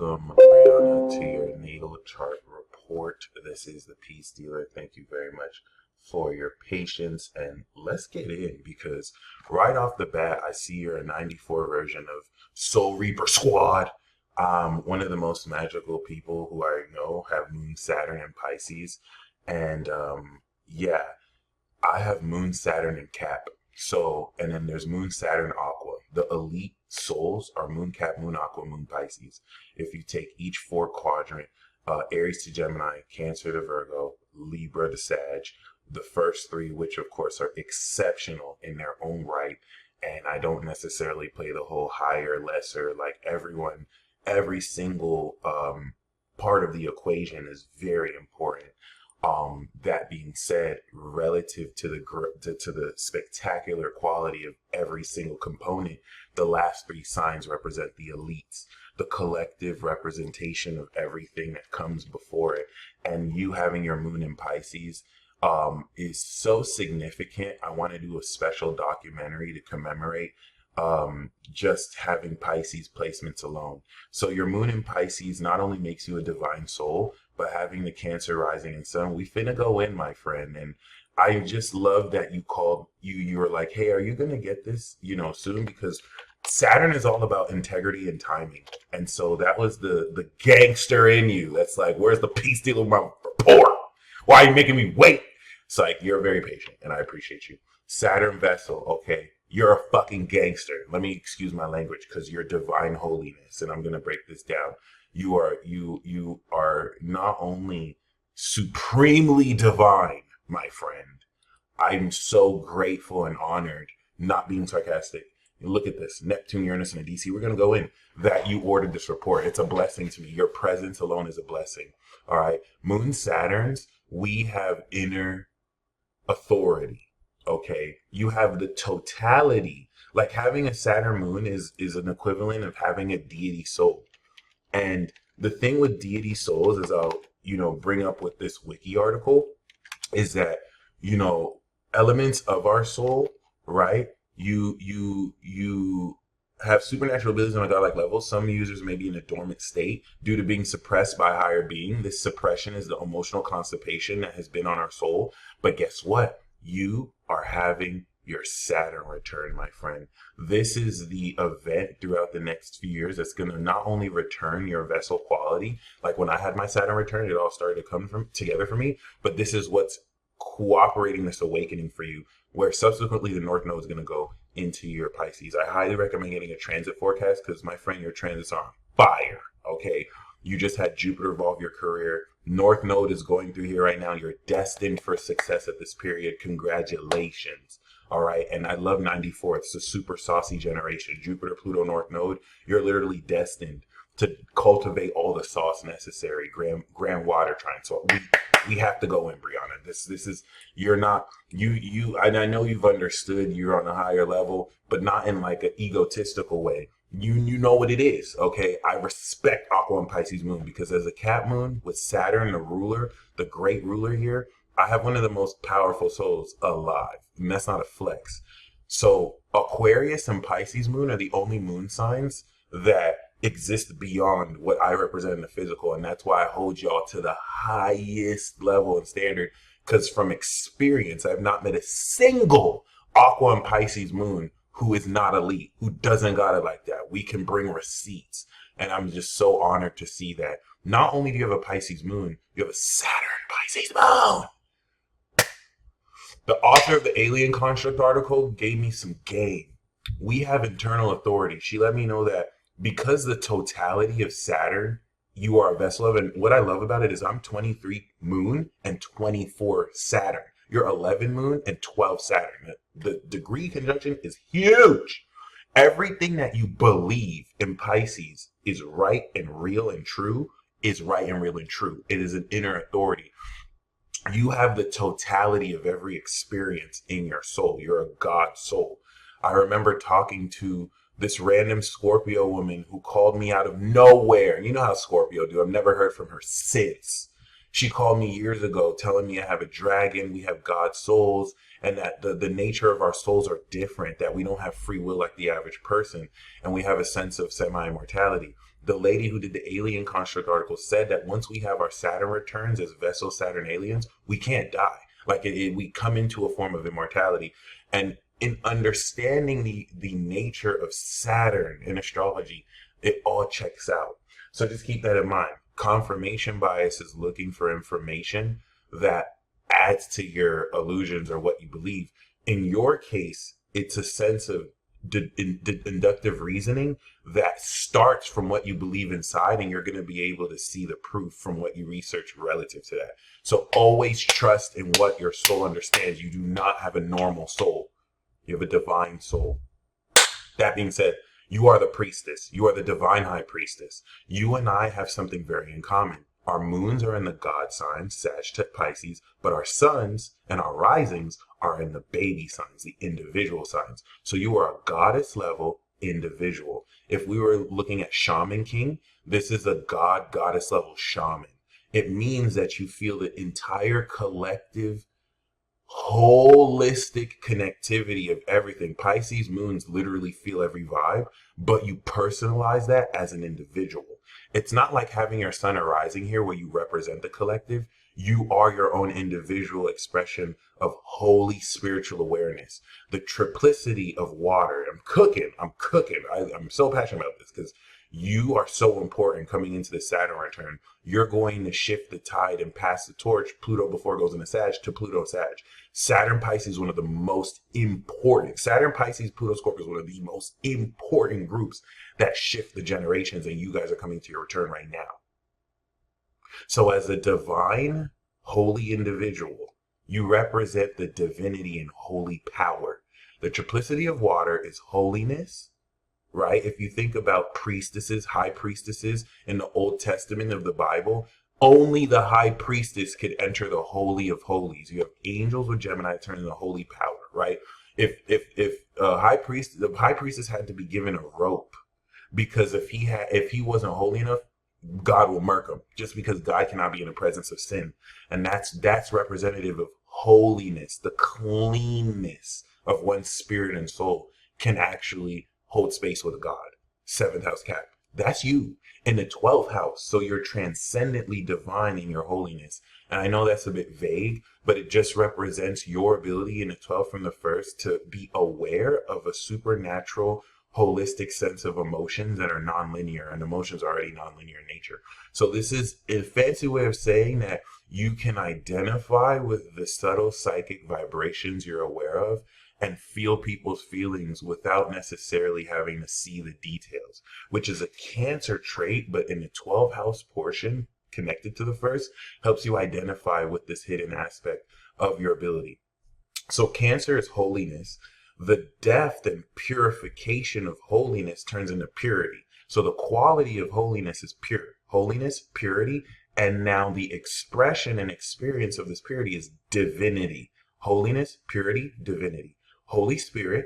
Welcome, Breanna, to your natal chart report. This is the Peace Dealer. Thank you very much for your patience, and let's get in because right off the bat, I see you're a 94 version of Soul Reaper Squad. One of the most magical people who I know have Moon, Saturn, and Pisces, and yeah, I have Moon, Saturn, and Cap. So, and then there's Moon, Saturn, Aqua. The elite souls are Moon, Cap, Moon, Aqua, Moon, Pisces. If you take each four quadrant, Aries to Gemini, Cancer to Virgo, Libra to Sag, the first three, which of course are exceptional in their own right. And I don't necessarily play the whole higher, lesser, like everyone, every single part of the equation is very important. That being said, relative to the spectacular quality of every single component, the last three signs represent the elites, the collective representation of everything that comes before it. And you having your moon in Pisces is so significant. I want to do a special documentary to commemorate just having Pisces placements alone. So your moon in Pisces not only makes you a divine soul, but having the Cancer rising and sun, we finna go in, my friend. And I just love that you called you were like, hey, are you gonna get this, soon? Because Saturn is all about integrity and timing. And so that was the gangster in you. That's like, where's the peace deal with my report? Why are you making me wait? It's like, you're very patient and I appreciate you. Saturn vessel, okay. You're a fucking gangster. Let me excuse my language because you're divine holiness. And I'm gonna break this down. You are not only supremely divine, my friend. I'm so grateful and honored, not being sarcastic. Look at this, Neptune, Uranus, and a DC. We're going to go in that you ordered this report. It's a blessing to me. Your presence alone is a blessing. All right. Moon, Saturns, we have inner authority. Okay. You have the totality. Like having a Saturn moon is an equivalent of having a deity soul. And the thing with deity souls is I'll, bring up with this wiki article is that, elements of our soul, right? You have supernatural abilities on a godlike level. Some users may be in a dormant state due to being suppressed by a higher being. This suppression is the emotional constipation that has been on our soul. But guess what? You are having your Saturn return, my friend. This is the event throughout the next few years that's going to not only return your vessel quality, like when I had my Saturn return, it all started to come together for me, but this is what's cooperating this awakening for you, where subsequently the North Node is going to go into your Pisces. I highly recommend getting a transit forecast because, my friend, your transits are on fire, okay? You just had Jupiter evolve your career. North Node is going through here right now. You're destined for success at this period. Congratulations. All right. And I love 94. It's a super saucy generation. Jupiter, Pluto, North Node. You're literally destined to cultivate all the sauce necessary. Grand water trying. So we have to go in, Breanna. This is, you're not, and I know you've understood you're on a higher level, but not in like an egotistical way. You know what it is, okay? I respect Aqua and Pisces moon because as a Cap moon with Saturn, the ruler, the great ruler here, I have one of the most powerful souls alive. And that's not a flex. So Aquarius and Pisces moon are the only moon signs that exist beyond what I represent in the physical. And that's why I hold y'all to the highest level and standard. Because from experience, I've not met a single Aqua and Pisces moon who is not elite, who doesn't got it like that. We can bring receipts. And I'm just so honored to see that. Not only do you have a Pisces moon, you have a Saturn Pisces moon. The author of the Alien Construct article gave me some game. We have internal authority. She let me know that because the totality of Saturn, you are a vessel of, and what I love about it is I'm 23 moon and 24 Saturn. You're 11 moon and 12 Saturn. The degree conjunction is huge. Everything that you believe in Pisces is right and real and true is right and real and true. It is an inner authority. You have the totality of every experience in your soul. You're a God soul. I remember talking to this random Scorpio woman who called me out of nowhere. You know how Scorpio do. I've never heard from her since. She called me years ago telling me I have a dragon, we have God souls, and that the nature of our souls are different, that we don't have free will like the average person, and we have a sense of semi-immortality. The lady who did the alien construct article said that once we have our Saturn returns as vessel Saturn aliens, we can't die. Like we come into a form of immortality. And in understanding the nature of Saturn in astrology, it all checks out. So just keep that in mind. Confirmation bias is looking for information that adds to your illusions or what you believe. In your case, it's a sense of inductive reasoning that starts from what you believe inside, and you're going to be able to see the proof from what you research relative to that. So always trust in what your soul understands. You do not have a normal soul. You have a divine soul. That being said, you are the priestess. You are the divine high priestess. You and I have something very in common. Our moons are in the God signs, Sag to Pisces, but our suns and our risings are in the baby signs, the individual signs. So you are a goddess level individual. If we were looking at Shaman King, this is a God, goddess level shaman. It means that you feel the entire collective, holistic connectivity of everything. Pisces moons literally feel every vibe, but you personalize that as an individual. It's not like having your sun or rising here where you represent the collective. You are your own individual expression of holy spiritual awareness. The triplicity of water. I'm cooking. I'm so passionate about this because you are so important coming into the Saturn return. You're going to shift the tide and pass the torch, Pluto before it goes into Sag, to Pluto Sag. Saturn Pisces is one of the most important. Saturn Pisces, Pluto Scorpio is one of the most important groups that shift the generations, and you guys are coming to your return right now. So as a divine, holy individual, you represent the divinity and holy power. The triplicity of water is holiness, right? If you think about priestesses, high priestesses in the Old Testament of the Bible, only the high priestess could enter the holy of holies. You have angels with Gemini turning the holy power, right? If the high priestess had to be given a rope, because if he wasn't holy enough, God will murk him, just because God cannot be in the presence of sin. And that's representative of holiness. The cleanness of one's spirit and soul can actually hold space with God. 7th house Cap. That's you in the 12th house. So you're transcendently divine in your holiness. And I know that's a bit vague, but it just represents your ability in the 12th from the 1st to be aware of a supernatural, holistic sense of emotions that are nonlinear, and emotions are already nonlinear in nature. So this is a fancy way of saying that you can identify with the subtle psychic vibrations you're aware of and feel people's feelings without necessarily having to see the details, which is a Cancer trait, but in the 12th house portion connected to the 1st helps you identify with this hidden aspect of your ability. So Cancer is holiness. The depth and purification of holiness turns into purity. So the quality of holiness is pure. Holiness, purity, and now the expression and experience of this purity is divinity. Holiness, purity, divinity. Holy Spirit,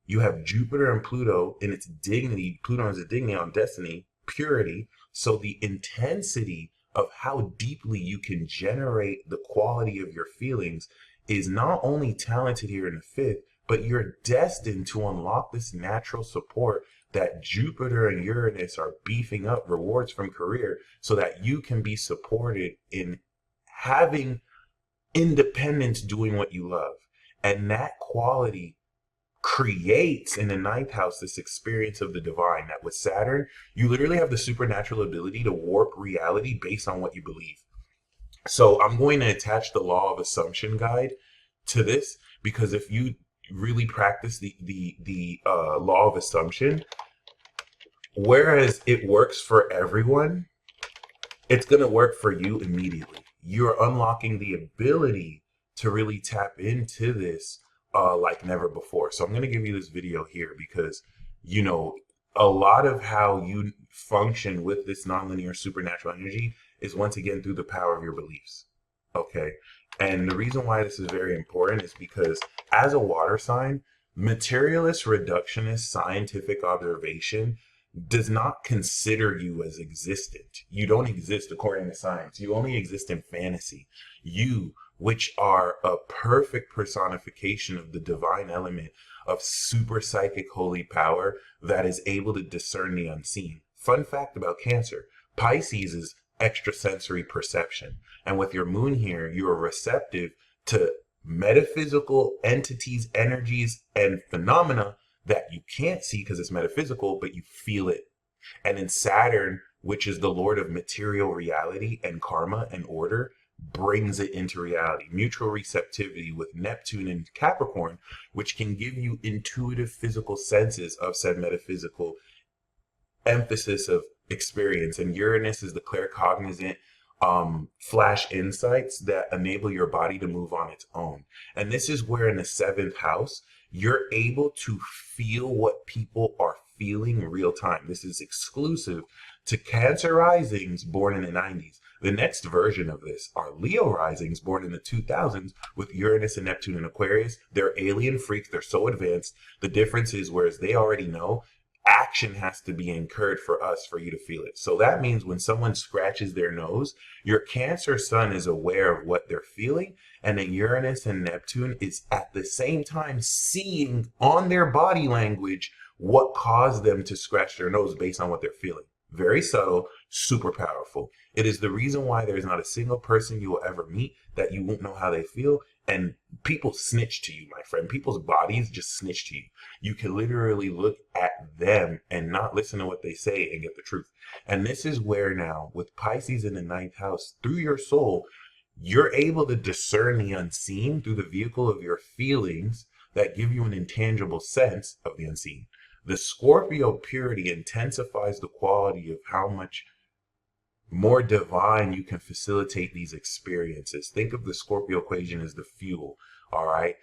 you have Jupiter and Pluto in its dignity. Pluto has a dignity on destiny, purity. So the intensity of how deeply you can generate the quality of your feelings is not only talented here in the 5th, but you're destined to unlock this natural support that Jupiter and Uranus are beefing up, rewards from career, so that you can be supported in having independence doing what you love. And that quality creates in the 9th house this experience of the divine, that with Saturn, you literally have the supernatural ability to warp reality based on what you believe. So I'm going to attach the law of assumption guide to this, because if you really practice the law of assumption, whereas it works for everyone, it's going to work for you immediately. You're unlocking the ability to really tap into this like never before. So I'm going to give you this video here because, you know, a lot of how you function with this nonlinear supernatural energy is once again through the power of your beliefs. Okay. And the reason why this is very important is because as a water sign, materialist, reductionist, scientific observation does not consider you as existent. You don't exist according to science. You only exist in fantasy. You, which are a perfect personification of the divine element of super psychic holy power that is able to discern the unseen. Fun fact about Cancer, Pisces is extrasensory perception. And with your moon here, you are receptive to metaphysical entities, energies, and phenomena that you can't see because it's metaphysical, but you feel it. And in Saturn, which is the lord of material reality and karma and order, brings it into reality. Mutual receptivity with Neptune and Capricorn, which can give you intuitive physical senses of said metaphysical emphasis of experience. And Uranus is the claircognizant flash insights that enable your body to move on its own. And this is where in the seventh house, you're able to feel what people are feeling real time. This is exclusive to Cancer risings born in the 90s. The next version of this are Leo risings born in the 2000s with Uranus and Neptune in Aquarius. They're alien freaks. They're so advanced. The difference is, whereas they already know, action has to be incurred for us, for you to feel it. So that means when someone scratches their nose, your Cancer sun is aware of what they're feeling, and then Uranus and Neptune is at the same time seeing on their body language what caused them to scratch their nose based on what they're feeling. Very subtle, super powerful. It is the reason why there's not a single person you will ever meet that you won't know how they feel. And people snitch to you, my friend. People's bodies just snitch to you. You can literally look at them and not listen to what they say and get the truth. And this is where now, with Pisces in the ninth house, through your soul, you're able to discern the unseen through the vehicle of your feelings that give you an intangible sense of the unseen. The Scorpio purity intensifies the quality of how much more divine you can facilitate these experiences. Think of the Scorpio equation as the fuel, all right?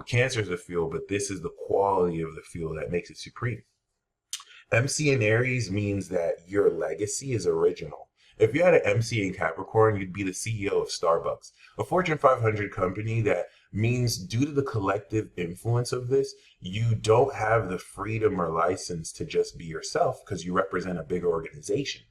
Cancer is the fuel, but this is the quality of the fuel that makes it supreme. MC in Aries means that your legacy is original. If you had an MC in Capricorn, you'd be the CEO of Starbucks, a Fortune 500 company. That means due to the collective influence of this, you don't have the freedom or license to just be yourself because you represent a bigger organization.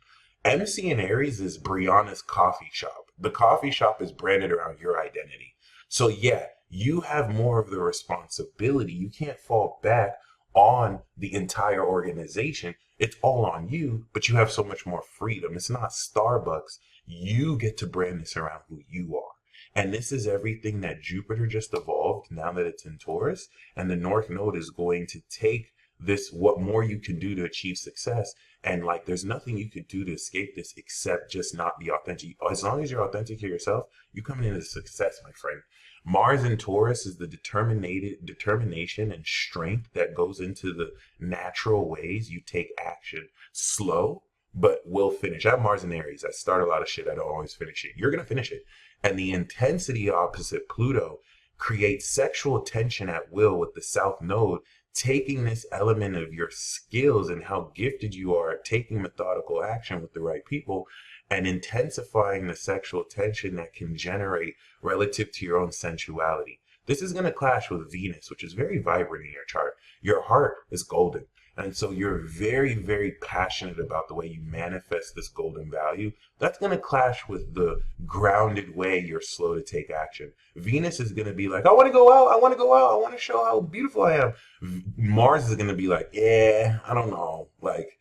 MC in Aries is Breanna's coffee shop. The coffee shop is branded around your identity. So yeah, you have more of the responsibility. You can't fall back on the entire organization. It's all on you, but you have so much more freedom. It's not Starbucks. You get to brand this around who you are. And this is everything that Jupiter just evolved now that it's in Taurus. And the North Node is going to take this, what more you can do to achieve success. And like, there's nothing you could do to escape this except just not be authentic. As long as you're authentic to yourself, you're coming into success, my friend. Mars in Taurus is the determination and strength that goes into the natural ways you take action. Slow, but will finish. I have Mars in Aries. I start a lot of shit. I don't always finish it. You're going to finish it. And the intensity opposite Pluto creates sexual tension at will with the South Node, taking this element of your skills and how gifted you are at taking methodical action with the right people and intensifying the sexual tension that can generate relative to your own sensuality. This is going to clash with Venus, which is very vibrant in your chart. Your heart is golden. And so you're very, very passionate about the way you manifest this golden value. That's going to clash with the grounded way you're slow to take action. Venus is going to be like, I want to go out. I want to go out. I want to show how beautiful I am. Mars is going to be like, yeah, I don't know. Like,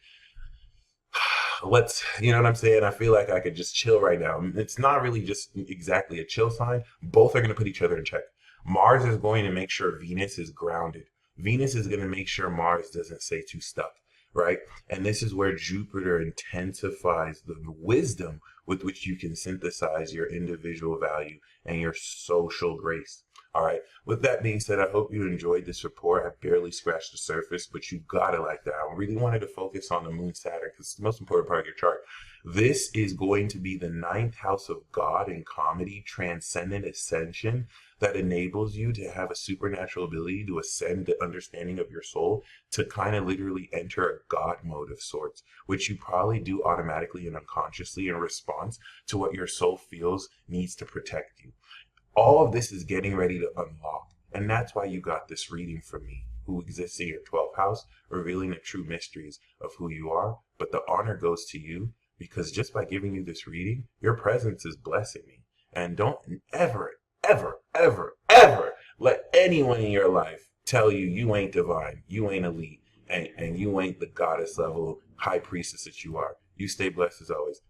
you know what I'm saying? I feel like I could just chill right now. It's not really just exactly a chill sign. Both are going to put each other in check. Mars is going to make sure Venus is grounded. Venus is going to make sure Mars doesn't stay too stuck, right? And this is where Jupiter intensifies the wisdom with which you can synthesize your individual value and your social grace. All right. With that being said, I hope you enjoyed this report. I barely scratched the surface, but you gotta like that. I really wanted to focus on the Moon Saturn because it's the most important part of your chart. This is going to be the ninth house of God in comedy, transcendent ascension, that enables you to have a supernatural ability to ascend the understanding of your soul, to kind of literally enter a God mode of sorts, which you probably do automatically and unconsciously in response to what your soul feels needs to protect you. All of this is getting ready to unlock. And that's why you got this reading from me, who exists in your 12th house, revealing the true mysteries of who you are. But the honor goes to you, because just by giving you this reading, your presence is blessing me. And don't ever, ever, ever, ever let anyone in your life tell you you ain't divine, you ain't elite, and you ain't the goddess level high priestess that you are. You stay blessed as always.